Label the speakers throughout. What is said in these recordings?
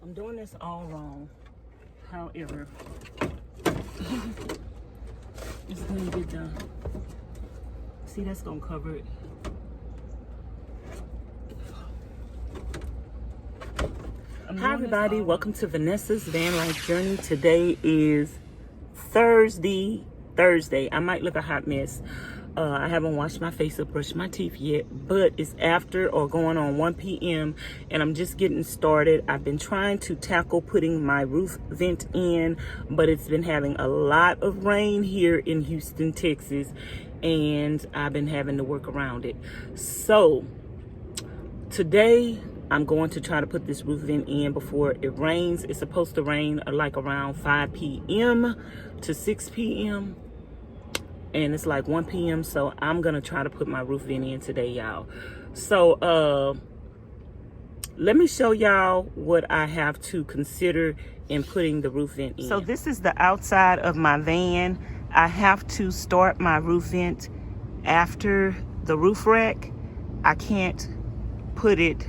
Speaker 1: I'm doing this all wrong. However, it's gonna get done. See, that's gonna cover it. Hi everybody, welcome to Vanessa's Van Life Journey. Today is Thursday. I might look a hot mess. I haven't washed my face or brushed my teeth yet, but it's after or going on 1 p.m. and I'm just getting started. I've been trying to tackle putting my roof vent in, but it's been having a lot of rain here in Houston, Texas, and I've been having to work around it. So today I'm going to try to put this roof vent in before it rains. It's supposed to rain like around 5 p.m. to 6 p.m. and it's like 1 p.m. so I'm gonna try to put my roof vent in today, y'all. So let me show y'all what I have to consider in putting the roof vent in. So this is the outside of my van. I have to start my roof vent after the roof rack. I can't put it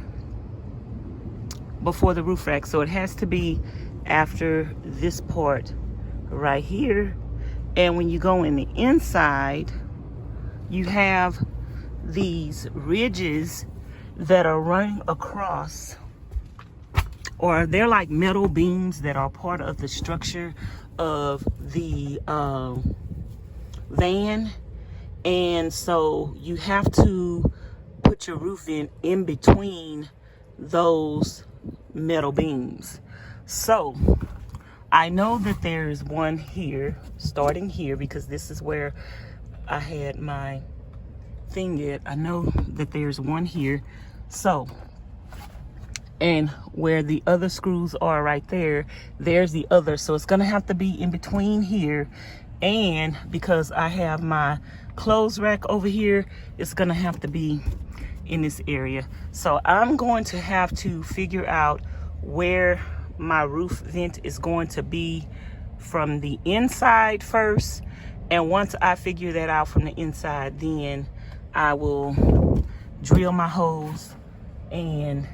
Speaker 1: before the roof rack, so it has to be after this part right here. And when you go in the inside, you have these ridges that are running across, or they're like metal beams that are part of the structure of the van. And so you have to put your roof vent in between those metal beams. So I know that there's one here, starting here, because this is where I had my thing at. I know that there's one here. So, and where the other screws are right there, there's the other. So it's gonna have to be in between here. And because I have my clothes rack over here, it's gonna have to be in this area. So I'm going to have to figure out where my roof vent is going to be from the inside first, and once I figure that out from the inside, then I will drill my holes and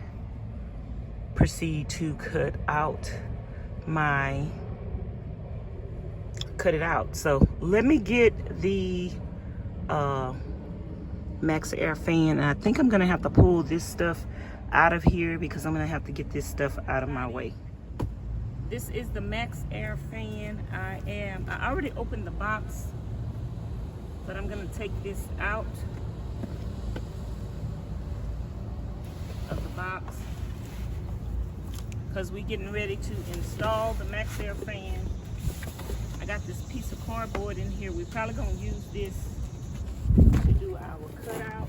Speaker 1: proceed to cut it out. So let me get the MAXXAIR fan, and I think I'm gonna have to pull this stuff out of here because I'm gonna have to get this stuff out of my way. This is the MAXXAIR fan. I already opened the box, but I'm gonna take this out of the box because we're getting ready to install the MAXXAIR fan. I got this piece of cardboard in here. We're probably gonna use this to do our cutout.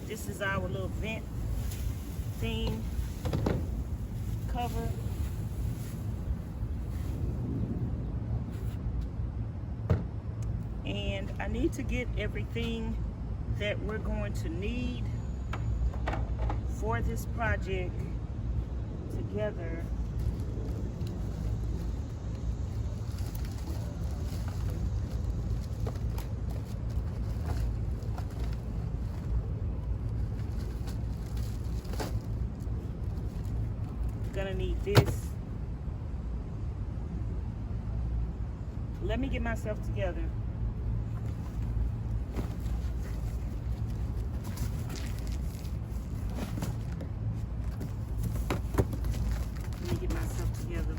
Speaker 1: This is our little vent thing cover. And I need to get everything that we're going to need for this project together. Gonna need this. Let me get myself together.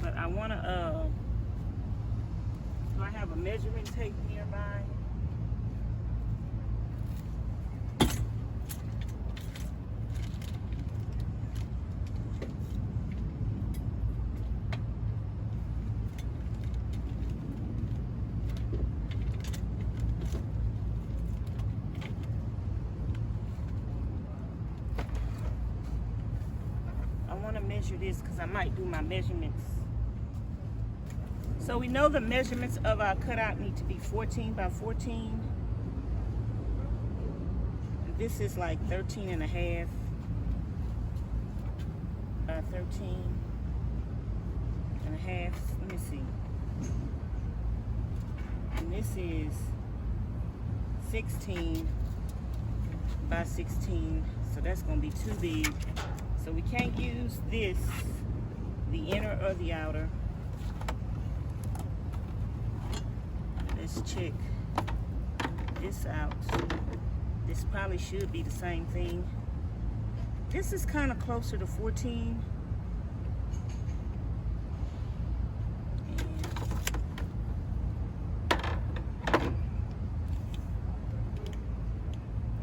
Speaker 1: But I want to, do I have a measuring tape nearby? I want to measure this because I might do my measurements. So we know the measurements of our cutout need to be 14 by 14. This is like 13 and a half. 13 and a half. Let me see. And this is 16 by 16. So that's going to be too big. So we can't use this, the inner or the outer. Let's check this out. This probably should be the same thing. This is kind of closer to 14.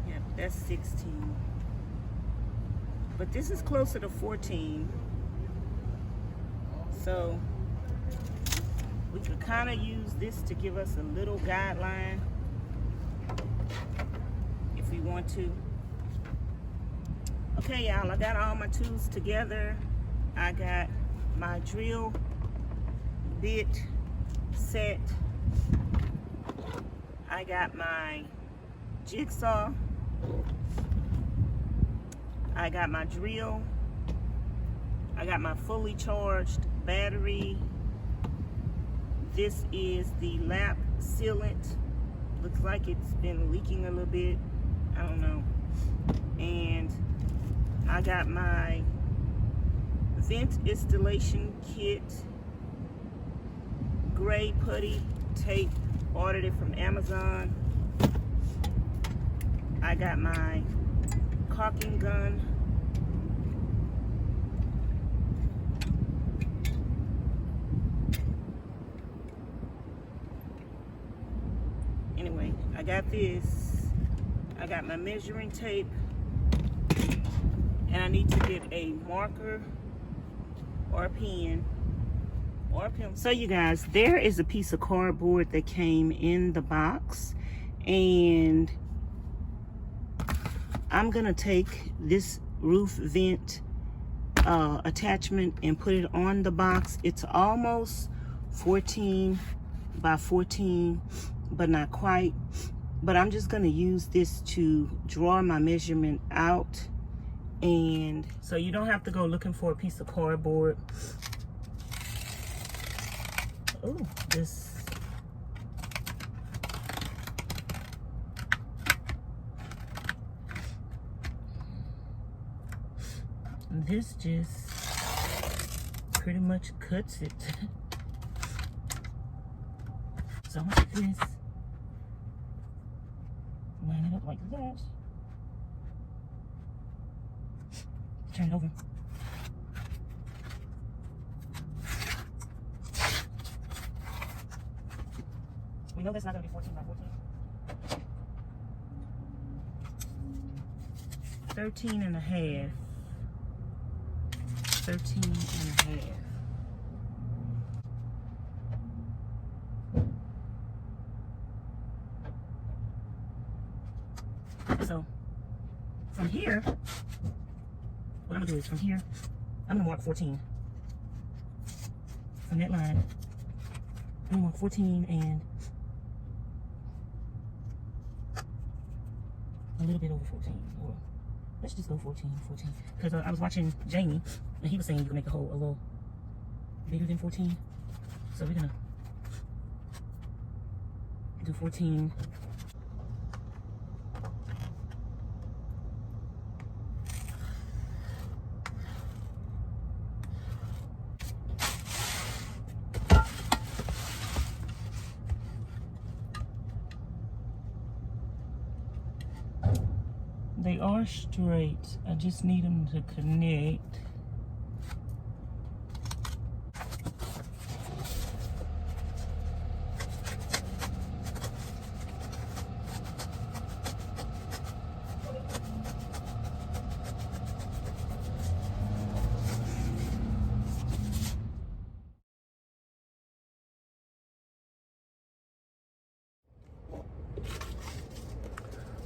Speaker 1: Yeah, that's 16. But this is closer to 14. So we could kind of use this to give us a little guideline if we want to. Okay, y'all, I got all my tools together. I got my drill bit set. I got my jigsaw. I got my drill. I got my fully charged battery. This is the lap sealant. Looks like it's been leaking a little bit. I don't know. And I got my vent installation kit, gray putty tape, ordered it from Amazon. I got my caulking gun. Anyway, I got this. I got my measuring tape. And I need to get a marker or a pen or a pencil. So you guys, there is a piece of cardboard that came in the box. And I'm gonna take this roof vent attachment and put it on the box. It's almost 14 by 14, but not quite. But I'm just gonna use this to draw my measurement out. And so you don't have to go looking for a piece of cardboard. Oh, this. This just pretty much cuts it. So I'm gonna take this, line it up like that. Turn it over. We know that's not going to be 14 by 14. 13 and a half. 13 and a half. So, from here, what I'm gonna do is from here, I'm gonna mark 14. From that line, I'm gonna mark 14 and a little bit over 14. Or let's just go 14. Because I was watching Jamie, and he was saying you can make a hole a little bigger than 14. So we're gonna do 14. They are straight. I just need them to connect.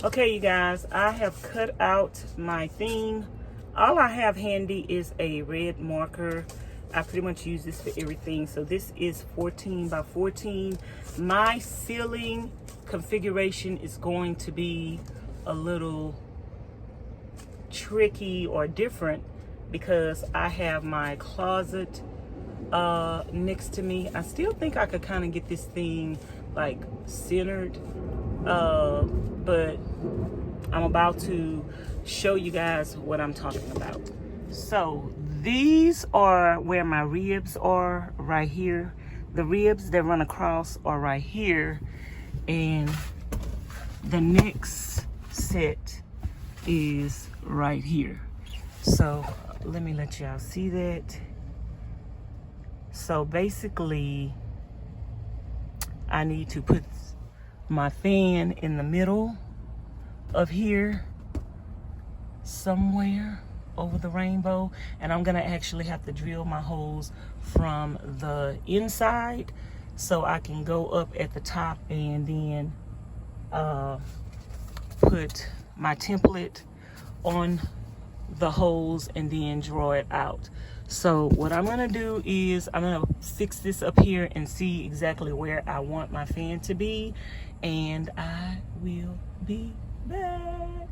Speaker 1: Okay, you guys, I have cut out my thing. All I have handy is a red marker. I pretty much use this for everything. So this is 14 by 14. My ceiling configuration is going to be a little tricky or different because I have my closet next to me. I still think I could kind of get this thing like centered, but I'm about to show you guys what I'm talking about. So these are where my ribs are, right here. The ribs that run across are right here, and the next set is right here. So let me let y'all see that. So basically, I need to put my fan in the middle of here somewhere over the rainbow, and I'm gonna actually have to drill my holes from the inside so I can go up at the top and then put my template on the holes and then draw it out. So what I'm gonna do is I'm gonna fix this up here and see exactly where I want my fan to be, and I will be back.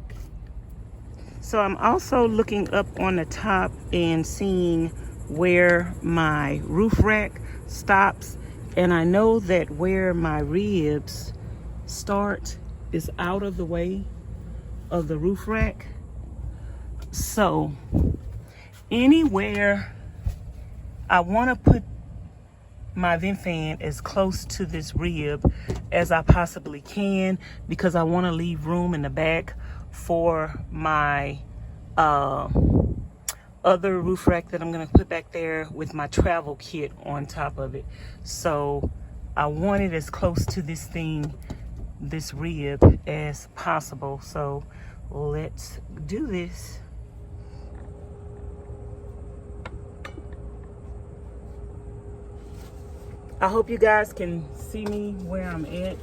Speaker 1: So I'm also looking up on the top and seeing where my roof rack stops, and I know that where my ribs start is out of the way of the roof rack. So anywhere I want to put my vent fan as close to this rib as I possibly can, because I want to leave room in the back for my other roof rack that I'm going to put back there with my travel kit on top of it. So I want it as close to this thing, this rib, as possible. So let's do this. I hope you guys can see me where I'm at.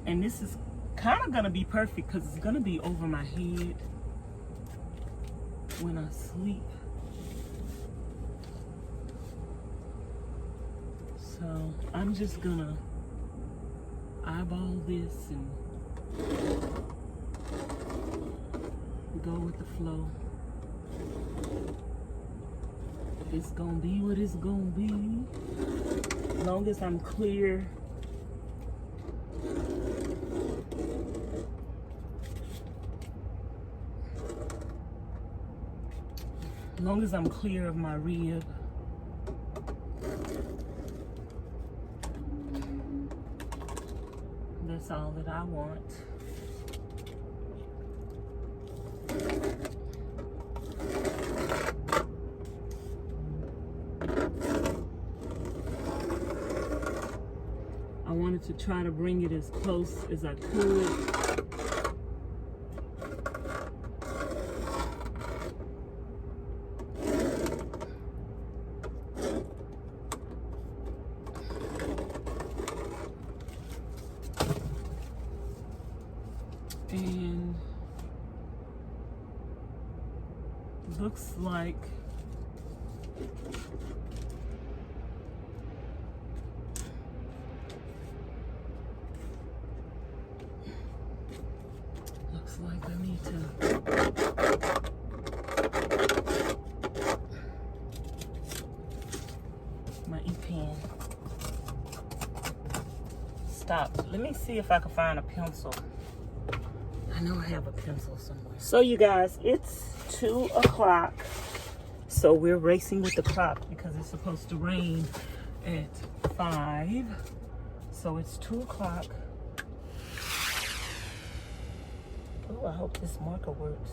Speaker 1: And this is kind of gonna be perfect because it's gonna be over my head when I sleep. So I'm just gonna eyeball this and go with the flow. It's gonna be what it's gonna be. As long as I'm clear. As long as I'm clear of my rib. That's all that I want. I wanted to try to bring it as close as I could. And looks like I need to my e-pen. Stop. Let me see if I can find a pencil. I know I have a pencil somewhere. So you guys, it's 2 o'clock. So we're racing with the clock because it's supposed to rain at 5. So it's 2 o'clock. Oh, I hope this marker works.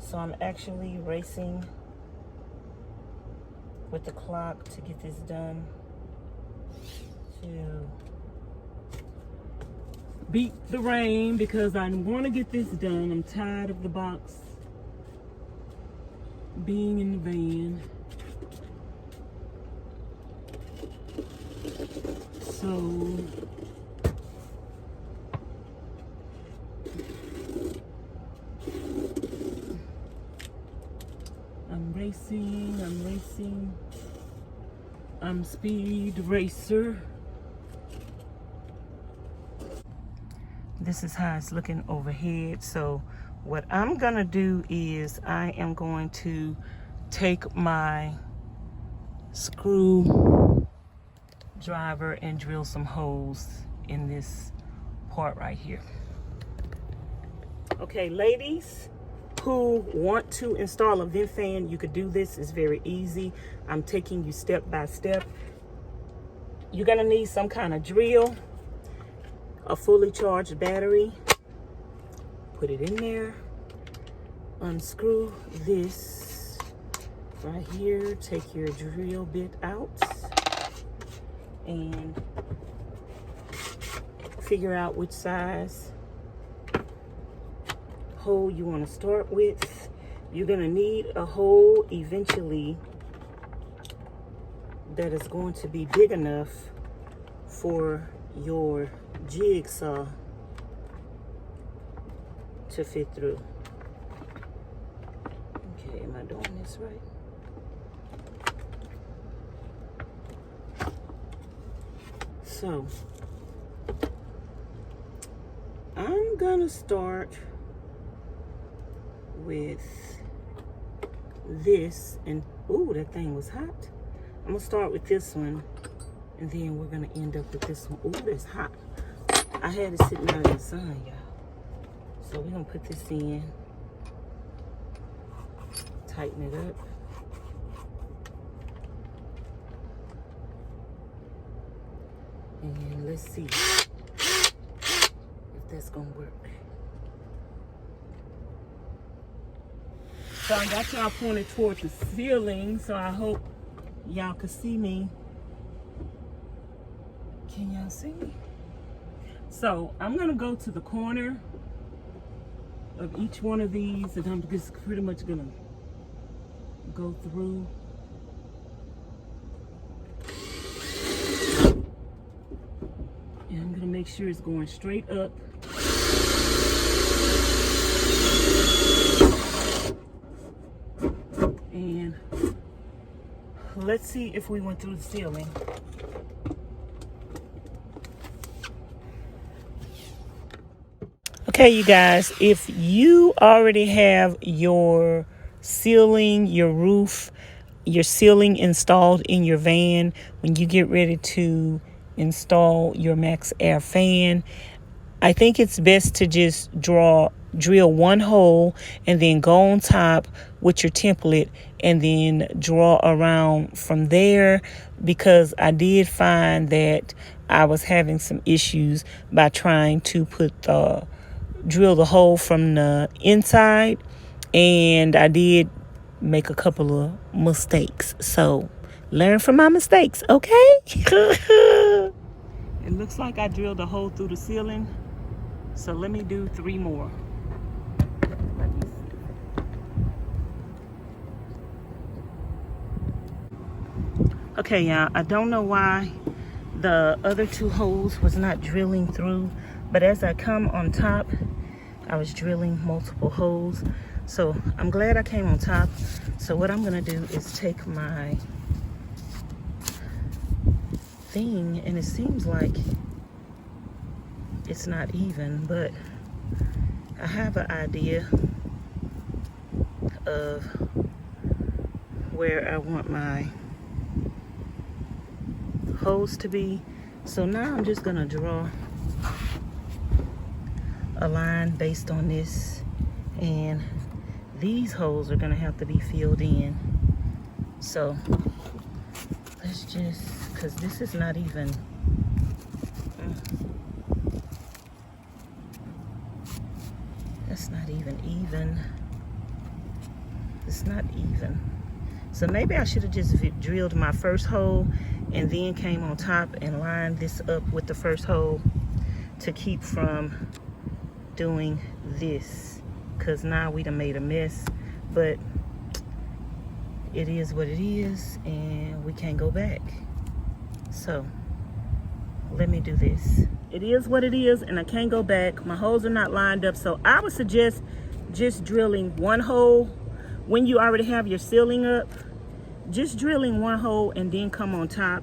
Speaker 1: So I'm actually racing with the clock to get this done, to beat the rain, because I want to get this done. I'm tired of the box being in the van. So I'm racing. I'm speed racer. This is how it's looking overhead. So what I'm gonna do is I am going to take my screw driver and drill some holes in this part right here. Okay, ladies who want to install a vent fan, you could do this. It's very easy. I'm taking you step by step. You're gonna need some kind of drill, a fully charged battery. Put it in there. Unscrew this right here. Take your drill bit out and figure out which size hole you want to start with. You're going to need a hole eventually that is going to be big enough for your jigsaw to fit through. Okay, am I doing this right? So I'm gonna start with this, and ooh, that thing was hot. I'm gonna start with this one, and then we're gonna end up with this one. Ooh, that's hot. I had it sitting out in the sun, y'all. So we're gonna put this in, tighten it up. And let's see if that's gonna work. So I got y'all pointed toward the ceiling, so I hope y'all can see me. Can y'all see me? So I'm gonna go to the corner of each one of these, and I'm just pretty much gonna go through. And I'm gonna make sure it's going straight up. And let's see if we went through the ceiling. Okay, you guys, if you already have your ceiling, your roof, your ceiling installed in your van, when you get ready to install your MAXXAIR fan, I think it's best to just drill one hole and then go on top with your template and then draw around from there, because I did find that I was having some issues by trying to drill the hole from the inside, and I did make a couple of mistakes. So learn from my mistakes, okay? It looks like I drilled a hole through the ceiling, so let me do 3 more. Let me see. Okay, y'all, I don't know why the other 2 holes was not drilling through, but as I come on top, I was drilling multiple holes. So I'm glad I came on top. So what I'm gonna do is take my thing, and it seems like it's not even, but I have an idea of where I want my holes to be. So now I'm just gonna draw a line based on this, and these holes are gonna have to be filled in. So let's just, because this is not even, that's not even. It's not even. So maybe I should have just drilled my first hole and then came on top and lined this up with the first hole to keep from doing this, because now we done made a mess. But it is what it is, and we can't go back. So let me do this. It is what it is, and I can't go back. My holes are not lined up, so I would suggest just drilling one hole when you already have your ceiling up, just drilling one hole and then come on top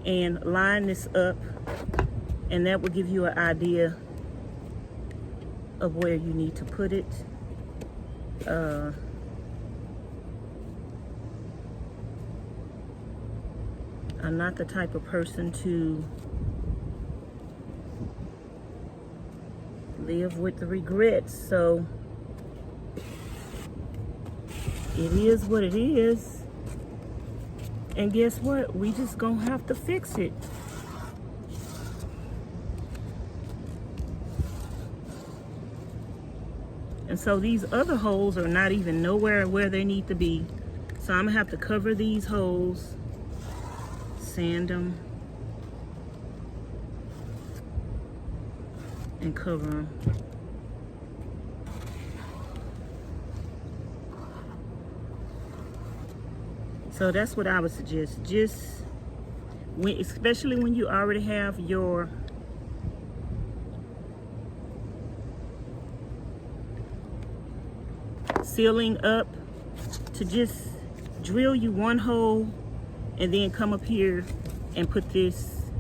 Speaker 1: and line this up, and that will give you an idea of where you need to put it. I'm not the type of person to live with the regrets, so it is what it is. And guess what? We just gonna have to fix it. And so these other holes are not even nowhere where they need to be. So I'm gonna have to cover these holes, sand them, and cover them. So that's what I would suggest. Just especially when you already have your ceiling up, to just drill you one hole and then come up here and put this,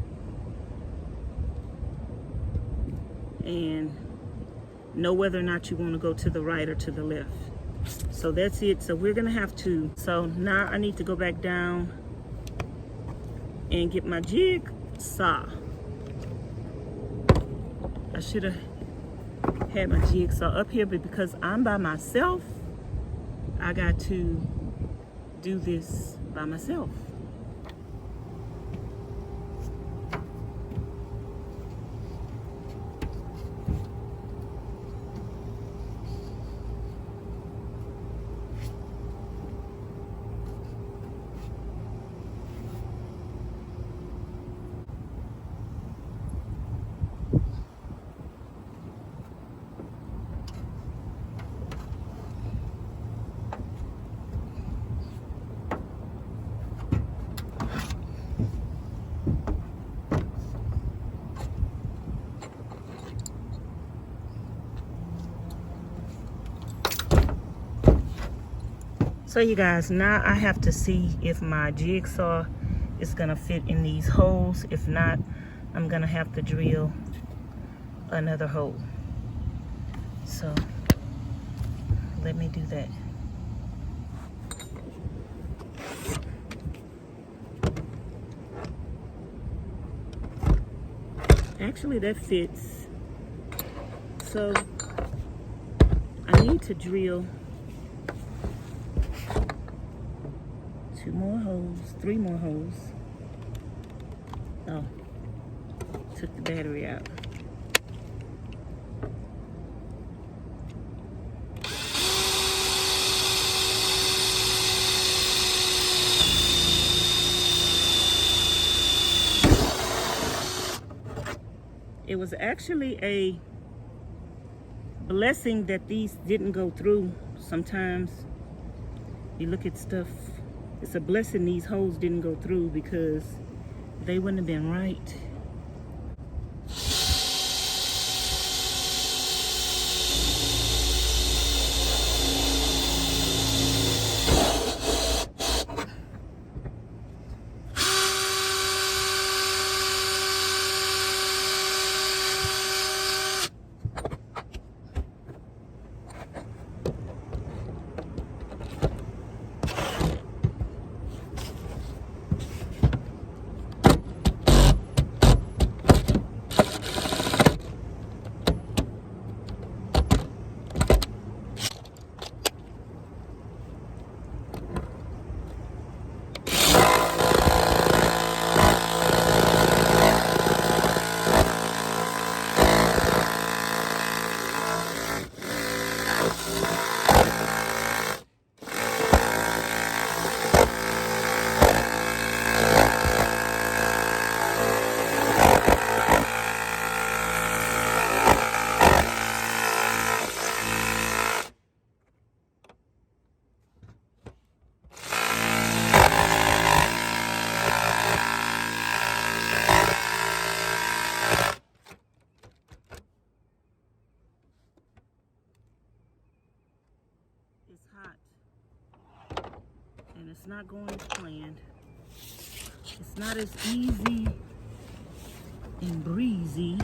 Speaker 1: and know whether or not you want to go to the right or to the left. So that's it. So we're gonna have to, so now I need to go back down and get my jigsaw. I should have had my jigsaw up here, but because I'm by myself, I got to do this by myself. So you guys, now I have to see if my jigsaw is gonna fit in these holes. If not, I'm gonna have to drill another hole. So let me do that. Actually, that fits. So I need to drill 2 more holes, 3 more holes. Oh, took the battery out. It was actually a blessing that these didn't go through. Sometimes you look at stuff, it's a blessing these holes didn't go through, because they wouldn't have been right. It's hot. and it's not going as planned. It's not as easy and breezy.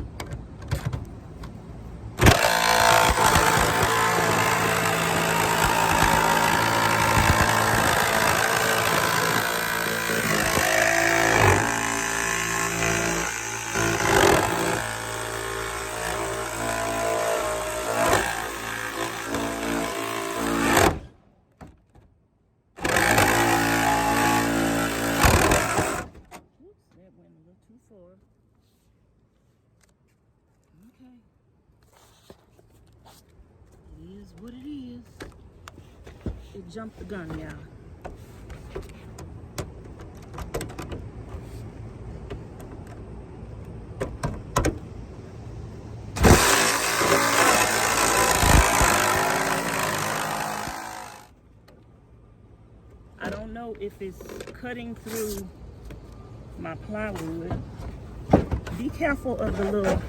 Speaker 1: Okay. It is what it is. It jumped the gun, y'all. I don't know if it's cutting through my plywood. Be careful of the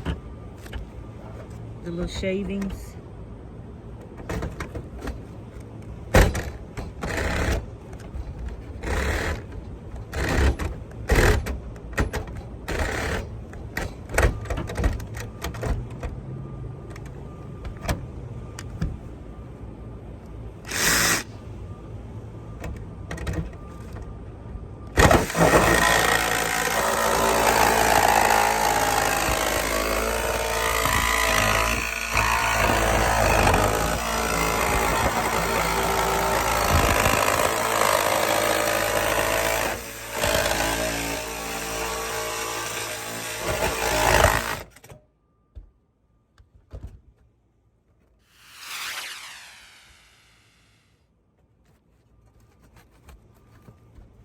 Speaker 1: little shavings.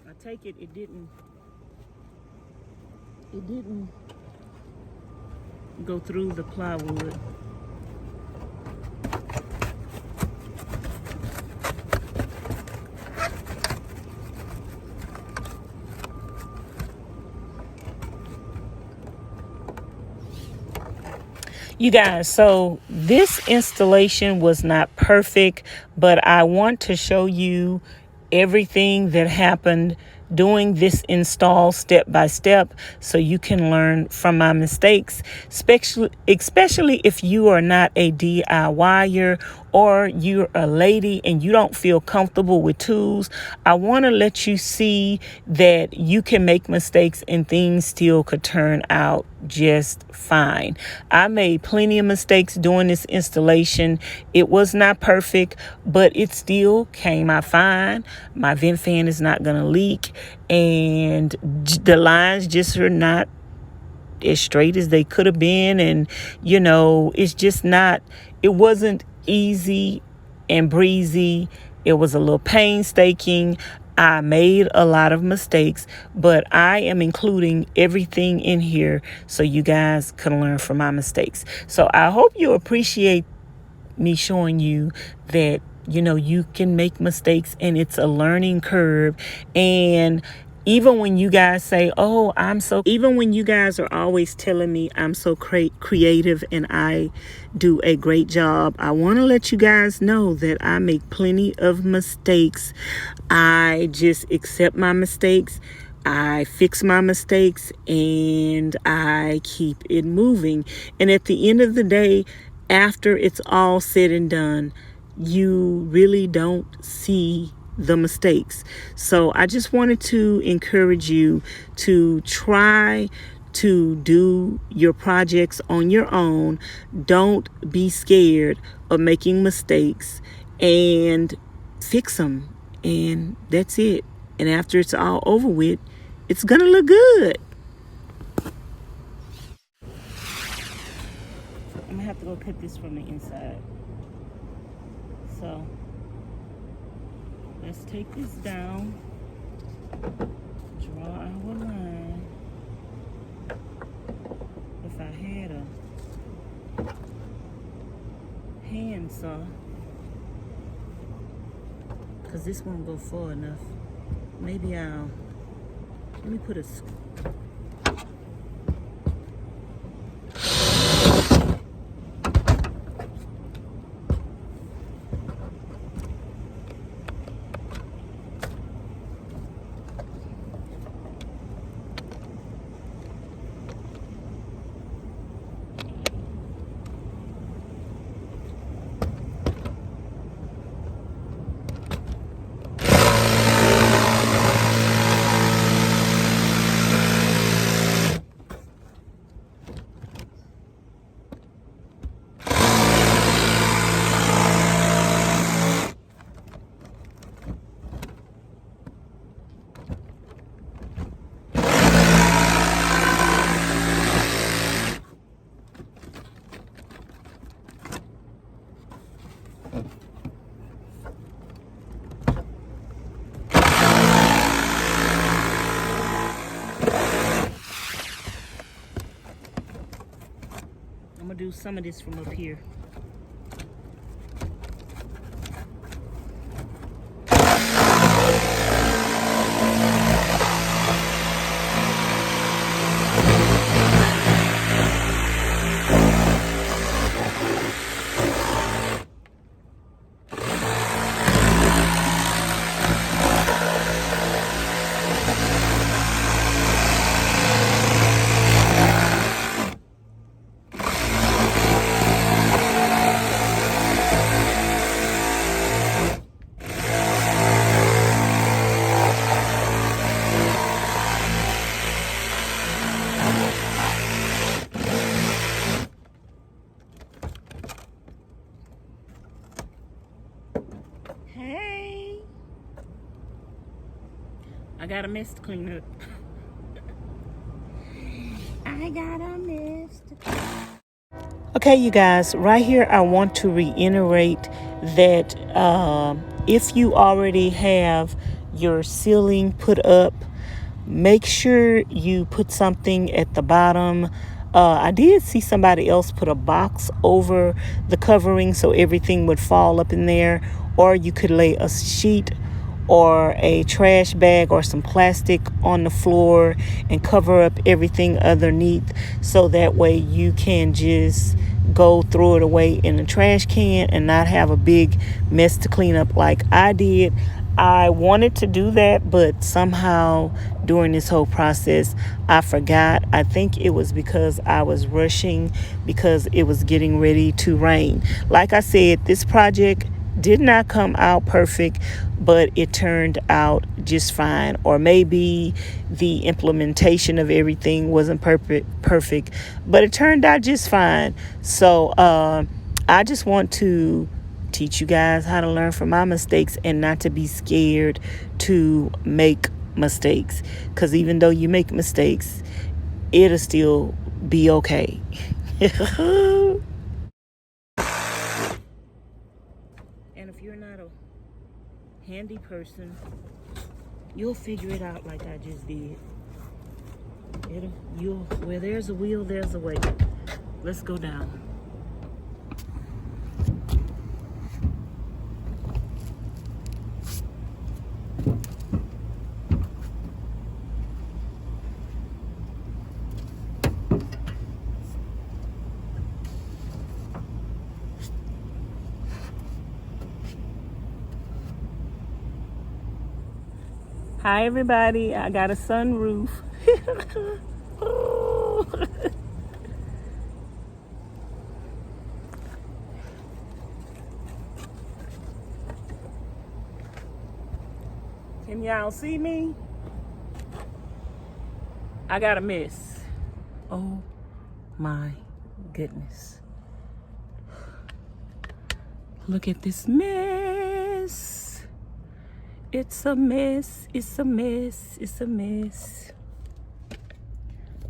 Speaker 1: I take it didn't go through the plywood. You guys, so this installation was not perfect, but I want to show you everything that happened doing this install step by step so you can learn from my mistakes, especially if you are not a DIYer or you're a lady and you don't feel comfortable with tools. I want to let you see that you can make mistakes and things still could turn out just fine. I made plenty of mistakes doing this installation. It was not perfect, but it still came out fine. My vent fan is not going to leak, and the lines just are not as straight as they could have been. And it's just not, it wasn't easy and breezy. It was a little painstaking. I made a lot of mistakes, but I am including everything in here so you guys can learn from my mistakes. So I hope you appreciate me showing you that, you can make mistakes and it's a learning curve. And even when you guys say, even when you guys are always telling me I'm so creative and I do a great job, I want to let you guys know that I make plenty of mistakes. I just accept my mistakes. I fix my mistakes and I keep it moving. And at the end of the day, after it's all said and done, you really don't see the mistakes. So I just wanted to encourage you to try to do your projects on your own. Don't be scared of making mistakes and fix them. And that's it. And after it's all over with, it's gonna look good. I'm gonna have to go cut this from the inside. So let's take this down, draw our line. If I had a handsaw, because this won't go far enough, maybe let me put a do some of this from up here. Hey, I got a mess to clean up. I got a mess to clean up. Okay, you guys, right here I want to reiterate that if you already have your ceiling put up, make sure you put something at the bottom. I did see somebody else put a box over the covering so everything would fall up in there, or you could lay a sheet or a trash bag or some plastic on the floor and cover up everything underneath, so that way you can just go throw it away in the trash can and not have a big mess to clean up like I did. I wanted to do that, but somehow during this whole process I forgot. I think it was because I was rushing because it was getting ready to rain. Like I said, this project did not come out perfect, but it turned out just fine. Or maybe the implementation of everything wasn't perfect, but it turned out just fine. So I just want to teach you guys how to learn from my mistakes and not to be scared to make mistakes, because even though you make mistakes, it'll still be okay. And if you're not a handy person, you'll figure it out like I just did. Where there's a will, there's a way. Let's go down. Hi everybody, I got a sunroof. Can y'all see me? I got a mess. Oh my goodness. Look at this mess. It's a mess, it's a mess, it's a mess.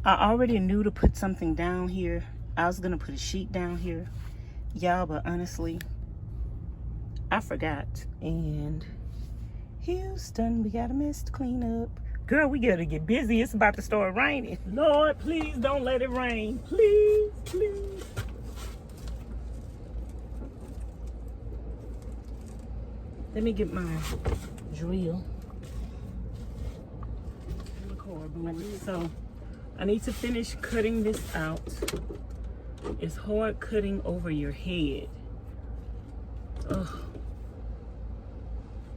Speaker 1: I already knew to put something down here. I was gonna put a sheet down here, y'all, but honestly, I forgot. And Houston, we got a mess to clean up. Girl, we gotta get busy. It's about to start raining. Lord, please don't let it rain. Please, please. Let me get my drill. So I need to finish cutting this out. It's hard cutting over your head. Ugh.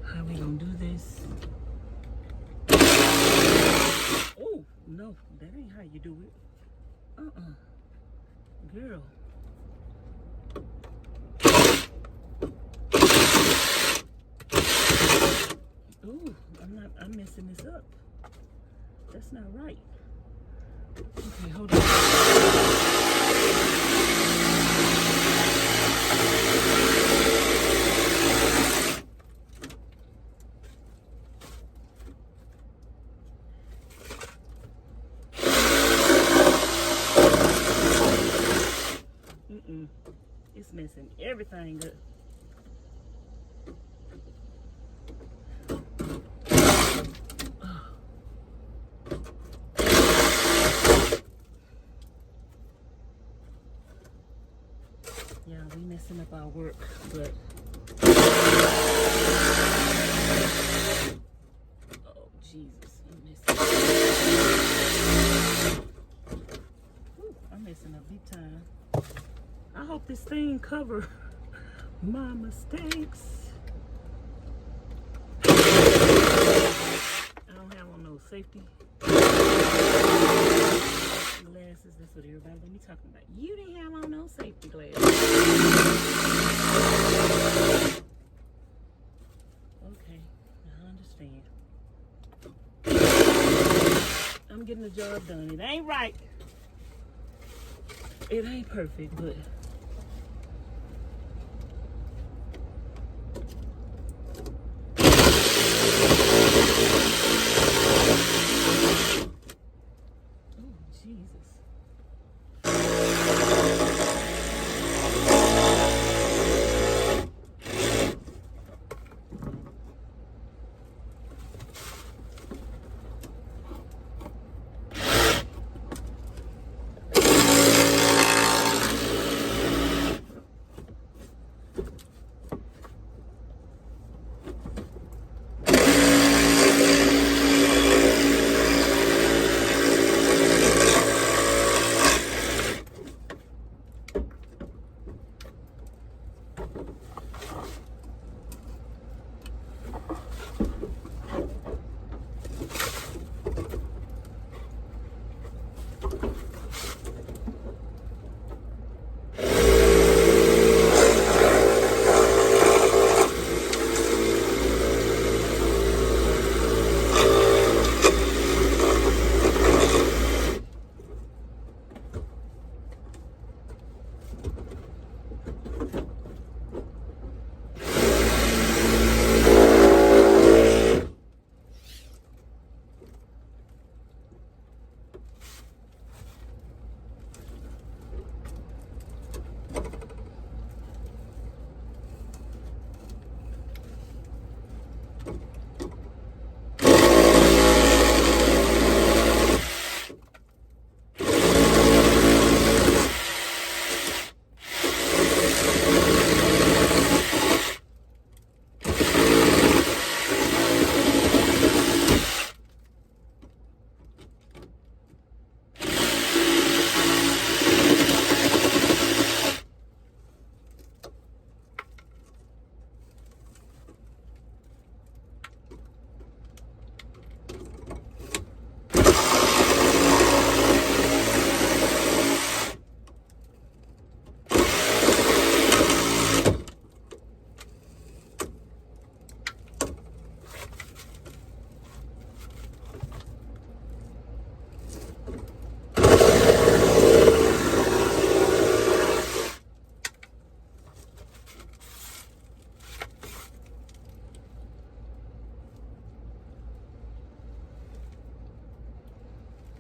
Speaker 1: How we gonna do this? Oh no, that ain't how you do it. Girl. Ooh, I'm messing this up. That's not right. Okay, hold on. It's messing everything up. messing up our work, but oh Jesus, I'm messing up big time. I hope this thing cover my mistakes. I don't have on no safety glasses. That's what everybody gonna be talking about. You didn't have on no safety glasses. Okay, I understand. I'm getting the job done. It ain't right. It ain't perfect, but Jesus.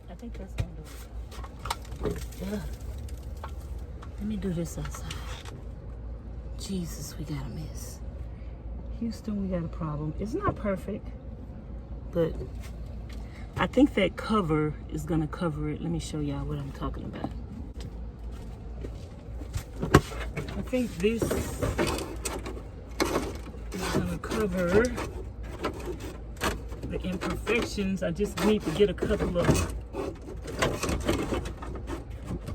Speaker 1: I think that's gonna do it. Yeah. Let me do this outside. Jesus, we got a mess. Houston, we got a problem. It's not perfect, but I think that cover is gonna cover it. Let me show y'all what I'm talking about. I think this is gonna cover the imperfections. I just need to get a couple of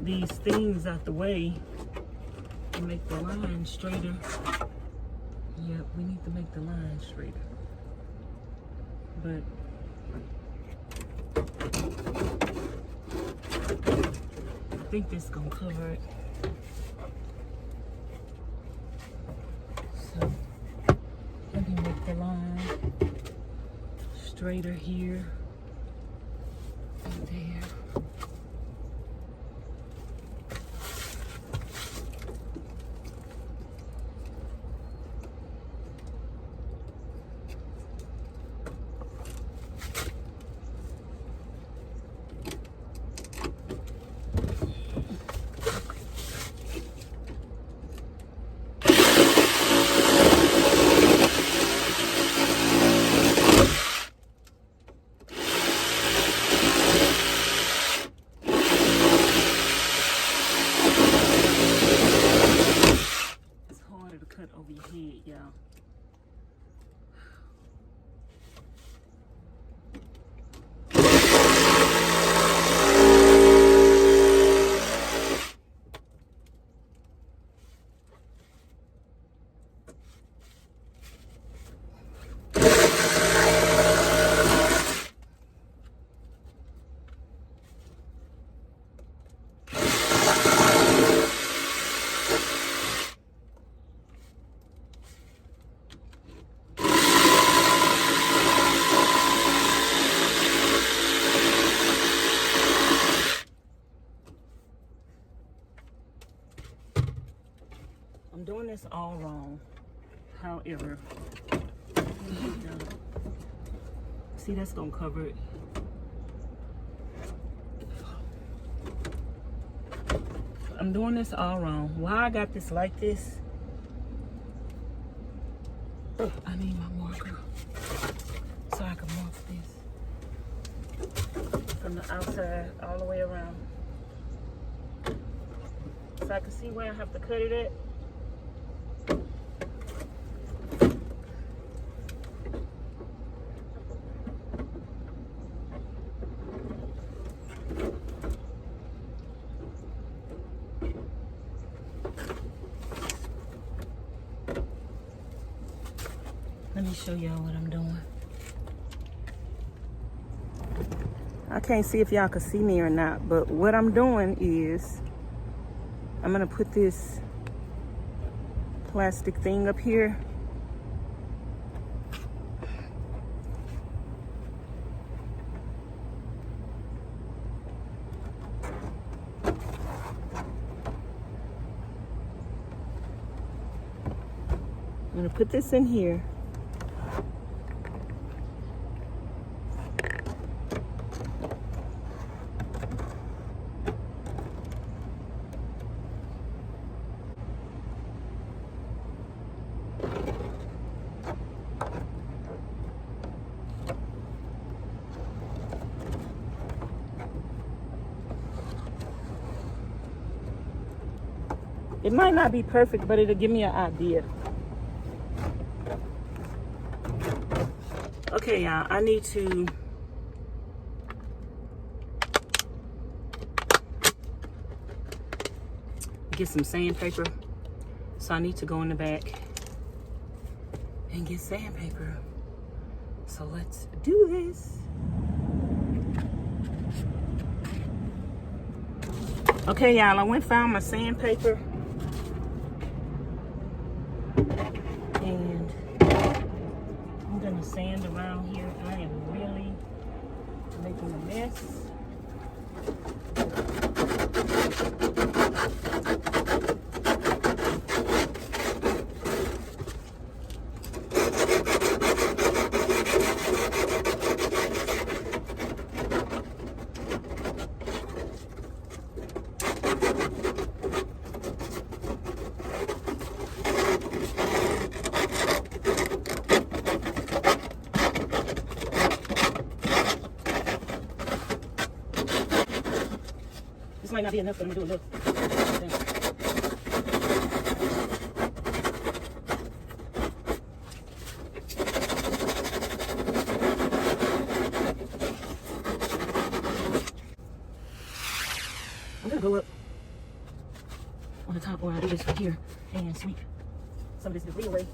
Speaker 1: these things out the way and make the line straighter. Yep, we need to make the line straighter. But I think this is gonna cover it. So let me make the line straighter here and there. this all wrong. However, see, that's gonna cover it. I'm doing this all wrong. Why I got this like this? I need my marker so I can mark this from the outside all the way around, so I can see where I have to cut it at. Let me show y'all what I'm doing. I can't see if y'all can see me or not, but what I'm doing is I'm gonna put this plastic thing up here. I'm gonna put this in here. It might not be perfect, but it'll give me an idea. Okay, y'all, I need to get some sandpaper. So I need to go in the back and get sandpaper. So let's do this. Okay, y'all, I went and found my sandpaper. And I'm gonna sand around here. I am really making a mess. This might not be enough, but I'm gonna do a little. I'm gonna go up on the top, or I'll do this right here and sweep some of this debris away.